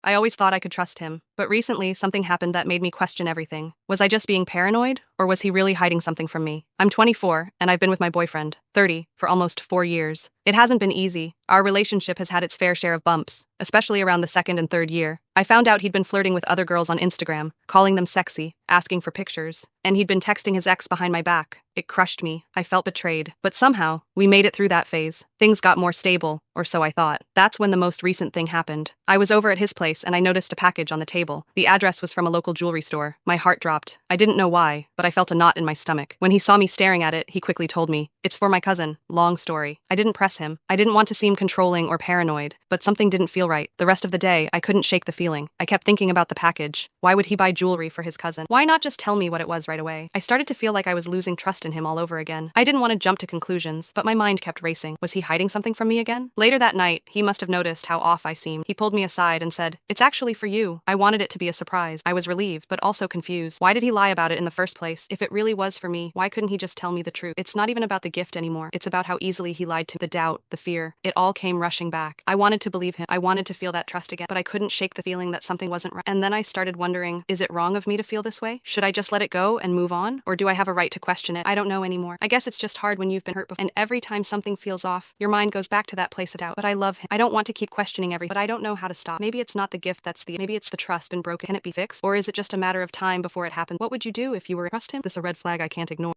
I always thought I could trust him. But recently, something happened that made me question everything. Was I just being paranoid, or was he really hiding something from me? I'm 24, and I've been with my boyfriend, 30, for almost 4 years. It hasn't been easy. Our relationship has had its fair share of bumps, especially around the second and third year. I found out he'd been flirting with other girls on Instagram, calling them sexy, asking for pictures, and he'd been texting his ex behind my back. It crushed me. I felt betrayed. But somehow, we made it through that phase. Things got more stable, or so I thought. That's when the most recent thing happened. I was over at his place and I noticed a package on the table. The address was from a local jewelry store. My heart dropped. I didn't know why, but I felt a knot in my stomach. When he saw me staring at it, he quickly told me, "It's for my cousin." Long story. I didn't press him. I didn't want to seem controlling or paranoid, but something didn't feel right. The rest of the day, I couldn't shake the feeling. I kept thinking about the package. Why would he buy jewelry for his cousin? Why not just tell me what it was right away? I started to feel like I was losing trust in him all over again. I didn't want to jump to conclusions, but my mind kept racing. Was he hiding something from me again? Later that night, he must have noticed how off I seemed. He pulled me aside and said, "It's actually for you." I wanted it to be a surprise. I was relieved, but also confused. Why did he lie about it in the first place? If it really was for me, why couldn't he just tell me the truth? It's not even about the gift anymore. It's about how easily he lied to me. The doubt, the fear, it all came rushing back. I wanted to believe him. I wanted to feel that trust again, but I couldn't shake the feeling that something wasn't right. And then I started wondering, is it wrong of me to feel this way? Should I just let it go and move on? Or do I have a right to question it? I don't know anymore. I guess it's just hard when you've been hurt before. And every time something feels off, your mind goes back to that place of doubt. But I love him. I don't want to keep questioning everything, but I don't know how to stop. Maybe it's not the gift maybe it's the trust been broken. Can it be fixed? Or is it just a matter of time before it happens? What would you do if you were trust him? This is a red flag I can't ignore.